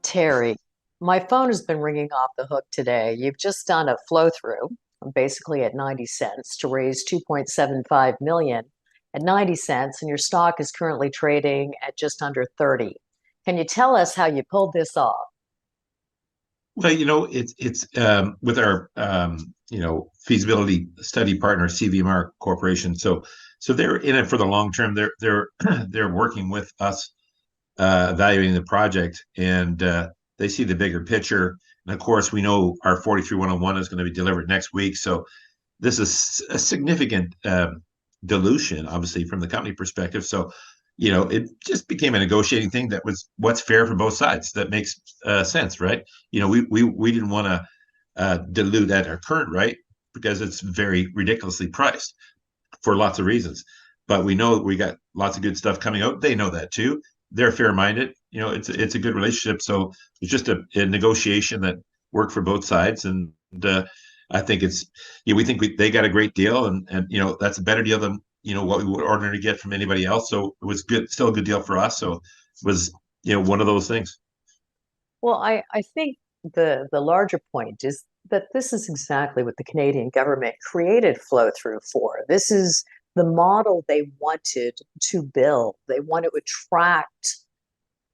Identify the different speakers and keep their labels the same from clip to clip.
Speaker 1: Terry, my phone has been ringing off the hook today. You've just done a flow through, basically at 90 cents to raise 2.75 million at 90 cents, and your stock is currently trading at just under 30. Can you tell us how you pulled this off?
Speaker 2: Well, it's with our feasibility study partner CVMR Corporation. So they're in it for the long term. They're they're working with us, evaluating the project, and they see the bigger picture. And of course, we know our 43101 is going to be delivered next week. So this is a significant dilution, obviously, from the company perspective. So, it just became a negotiating thing that was what's fair for both sides. That makes sense, right? We didn't want to dilute at our current rate because it's very ridiculously priced for lots of reasons. But we know we got lots of good stuff coming out. They know that too. They're fair-minded. It's a good relationship. So it's just a negotiation that worked for both sides, and I think we think they got a great deal, and that's a better deal than what we would ordinarily get from anybody else. So it was good, still a good deal for us. So it was one of those things.
Speaker 1: Well, I think the larger point is that this is exactly what the Canadian government created flow through for. This is the model they wanted to build. They want to attract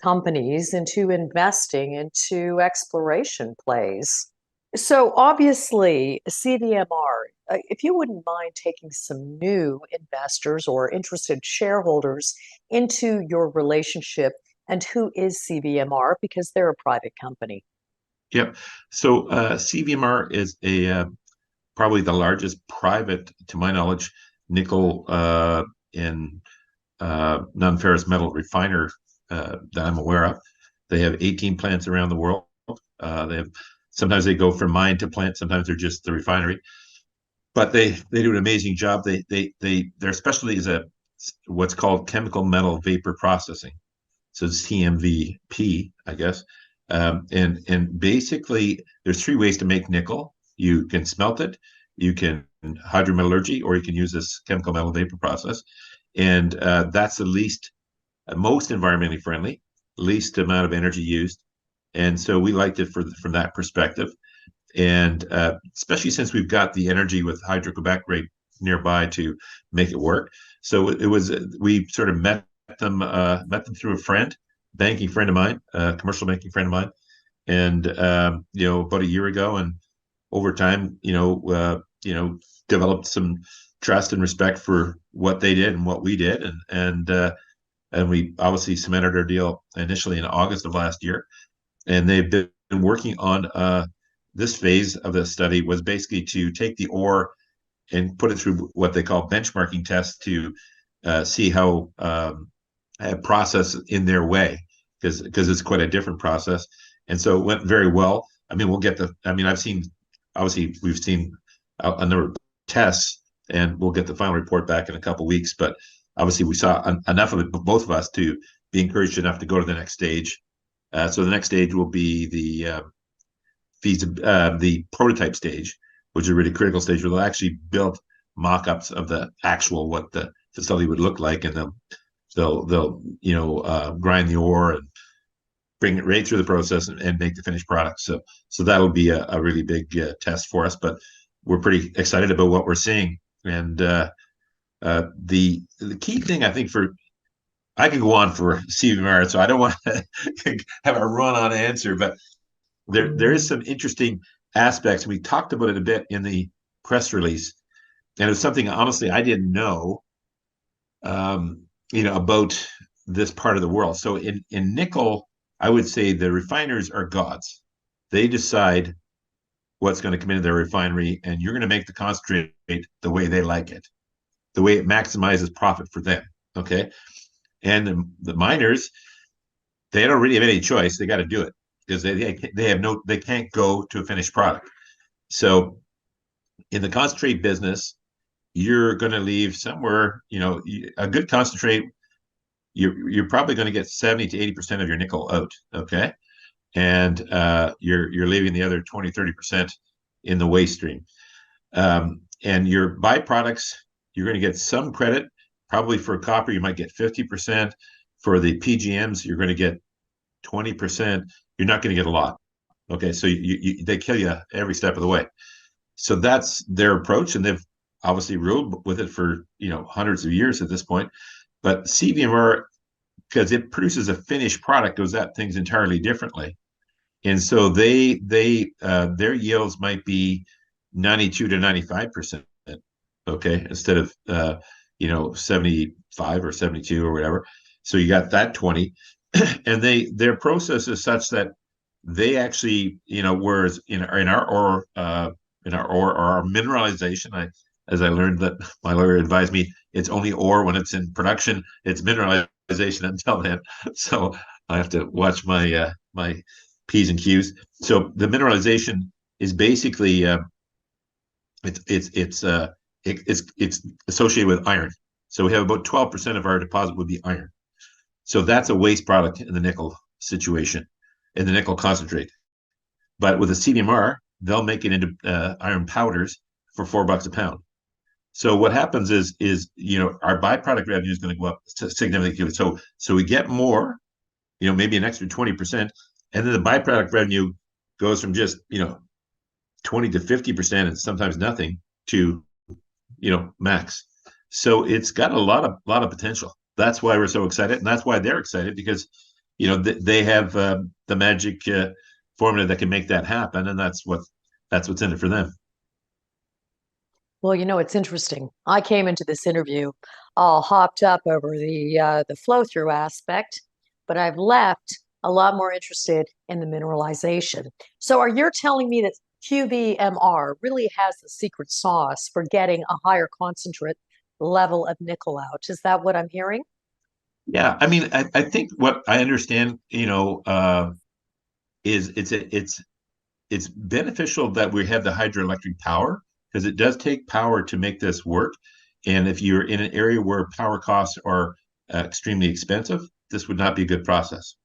Speaker 1: companies into investing into exploration plays. So obviously, CVMR, if you wouldn't mind taking some new investors or interested shareholders into your relationship, and who is CVMR, because they're a private company.
Speaker 2: Yep. So CVMR is probably the largest private, to my knowledge, nickel and non-ferrous metal refiner that I'm aware of. They have 18 plants around the world. Sometimes they go from mine to plant. Sometimes they're just the refinery. But they do an amazing job. Their specialty is what's called chemical metal vapor processing. So it's CMVP, I guess. And basically, there's three ways to make nickel. You can smelt it, you can hydrometallurgy, or you can use this chemical metal vapor process. And that's the most environmentally friendly, least amount of energy used. And so we liked it from that perspective. And especially since we've got the energy with Hydro Quebec right nearby to make it work. So we sort of met them through a banking friend of mine, commercial banking friend of mine, and about a year ago, and over time, developed some trust and respect for what they did and what we did, and we obviously cemented our deal initially in August of last year, and they've been working on this phase of the study was basically to take the ore and put it through what they call benchmarking tests to see how process in their way, because it's quite a different process. And so it went very well. I mean, we've seen a number of tests, and we'll get the final report back in a couple of weeks. But obviously, we saw enough of it, both of us, to be encouraged enough to go to the next stage. So the next stage will be the prototype stage, which is a really critical stage where they'll actually build mock-ups of the actual what the facility would look like, and they'll grind the ore and bring it right through the process and make the finished product. So that'll be a really big test for us, but we're pretty excited about what we're seeing. And the key thing, I think, I could go on for CVMR, so I don't want to have a run-on answer, but there is some interesting aspects. We talked about it a bit in the press release, and it was something, honestly, I didn't know about this part of the world. So in nickel, I would say the refiners are gods. They decide what's going to come into their refinery, and you're going to make the concentrate the way they like it, the way it maximizes profit for them. Okay. And the miners, they don't really have any choice. They got to do it because they can't go to a finished product. So in the concentrate business, you're going to leave somewhere, a good concentrate, you're probably going to get 70 to 80% of your nickel out. Okay. And you're leaving the other 20, 30% in the waste stream. And your byproducts, you're going to get some credit, probably for copper, you might get 50%. For the PGMs, you're going to get 20%. You're not going to get a lot. Okay, so they kill you every step of the way. So that's their approach, and they've obviously ruled with it for hundreds of years at this point. But CVMR, because it produces a finished product, goes at things entirely differently, and so their yields might be 92 to 95%. Okay, instead of 75 or 72 or whatever. So you got that 20, and their process is such that they actually, whereas in our ore or our mineralization, as I learned that my lawyer advised me, it's only ore when it's in production. It's mineralization until then. So I have to watch my P's and Q's. So the mineralization is basically it's associated with iron. So we have about 12% of our deposit would be iron. So that's a waste product in the nickel situation, in the nickel concentrate. But with a CVMR, they'll make it into iron powders for $4 a pound. So what happens is our byproduct revenue is going to go up significantly. So we get more, maybe an extra 20%, and then the byproduct revenue goes from just 20 to 50%, and sometimes nothing, to max. So it's got a lot of potential. That's why we're so excited, and that's why they're excited, because they have the magic formula that can make that happen, and that's what's in it for them.
Speaker 1: Well, it's interesting. I came into this interview all hopped up over the flow through aspect, but I've left a lot more interested in the mineralization. So are you telling me that CVMR really has the secret sauce for getting a higher concentrate level of nickel out? Is that what I'm hearing?
Speaker 2: Yeah, I mean, I think what I understand, is it's beneficial that we have the hydroelectric power, because it does take power to make this work. And if you're in an area where power costs are extremely expensive, this would not be a good process.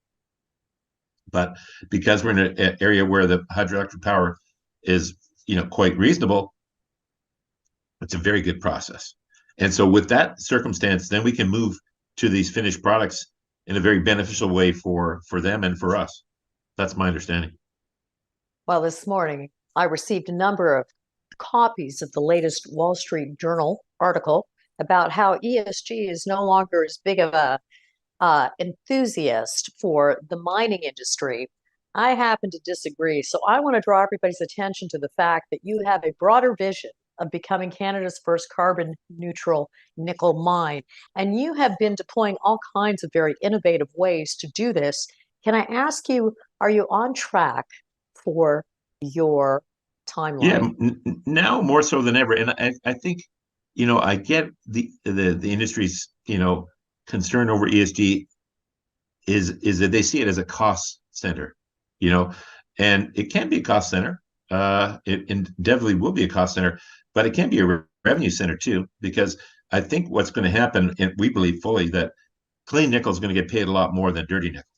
Speaker 2: But because we're in an area where the hydroelectric power is quite reasonable, it's a very good process. And so with that circumstance, then we can move to these finished products in a very beneficial way for them and for us. That's my understanding.
Speaker 1: Well, this morning I received a number of copies of the latest Wall Street Journal article about how ESG is no longer as big of a enthusiast for the mining industry. I happen to disagree. So I want to draw everybody's attention to the fact that you have a broader vision of becoming Canada's first carbon neutral nickel mine. And you have been deploying all kinds of very innovative ways to do this. Can I ask you, are you on track for your timeline?
Speaker 2: Yeah, now more so than ever. And I think, I get the industry's, concern over ESG is that they see it as a cost center, and it can be a cost center. It definitely will be a cost center, but it can be a revenue center too, because I think what's going to happen, and we believe fully, that clean nickel is going to get paid a lot more than dirty nickel.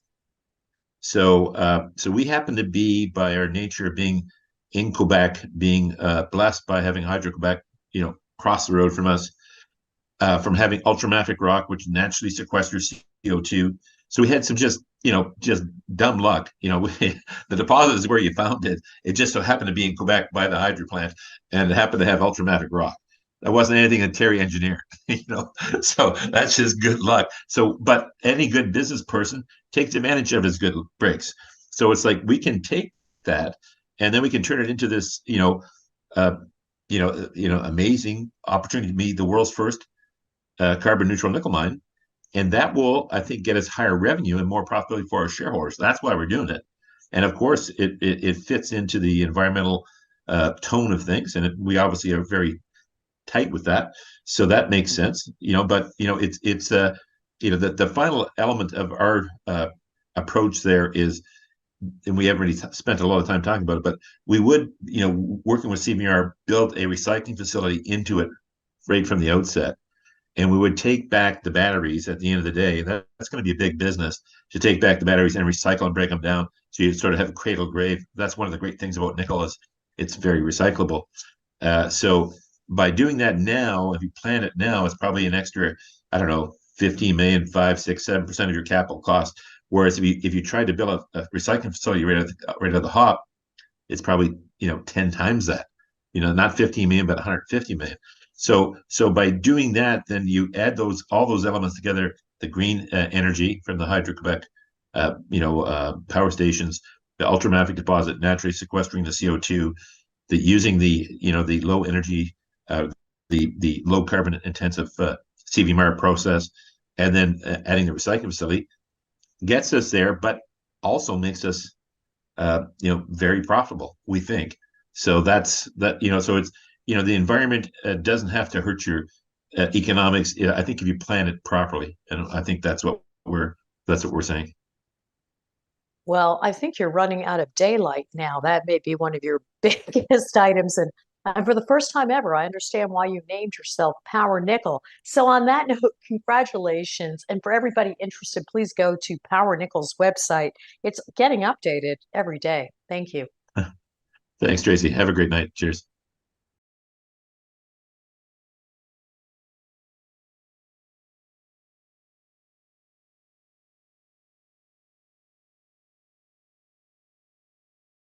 Speaker 2: So we happen to be, by our nature of being in Quebec, being blessed by having Hydro Quebec, across the road from us, from having ultramafic rock, which naturally sequesters CO2. So we had some just dumb luck. The deposit is where you found it. It just so happened to be in Quebec by the hydro plant, and it happened to have ultramafic rock. That wasn't anything that Terry engineered, So that's just good luck. So, but any good business person takes advantage of his good breaks. So it's like we can take that, and then we can turn it into this, amazing opportunity to be the world's first carbon neutral nickel mine. And that will, I think, get us higher revenue and more profitability for our shareholders. That's why we're doing it. And of course, it fits into the environmental tone of things. And we obviously are very tight with that. So that makes sense, but, it's the final element of our approach there is, and we haven't really spent a lot of time talking about it, but we would, working with CVMR, build a recycling facility into it right from the outset. And we would take back the batteries at the end of the day. That's going to be a big business, to take back the batteries and recycle and break them down. So you sort of have a cradle grave. That's one of the great things about nickel, is it's very recyclable. So by doing that now, if you plan it now, it's probably an extra I don't know, 15 million, 5, 6, 7% of your capital cost. Whereas if you tried to build a recycling facility right at the hop, it's probably 10 times that. Not 15 million, but 150 million. So by doing that, then you add all those elements together: the green energy from the Hydro Quebec, power stations, the ultramafic deposit naturally sequestering the CO2, using the low energy, the low carbon intensive CVMR process, and then adding the recycling facility gets us there, but also makes us very profitable, we think. So that's that. So it's the environment doesn't have to hurt your economics. I think if you plan it properly, and I think that's what we're saying.
Speaker 1: Well, I think you're running out of daylight now. That may be one of your biggest items. And for the first time ever, I understand why you named yourself Power Nickel. So, on that note, congratulations. And for everybody interested, please go to Power Nickel's website. It's getting updated every day. Thank you.
Speaker 2: Thanks, Tracy. Have a great night. Cheers.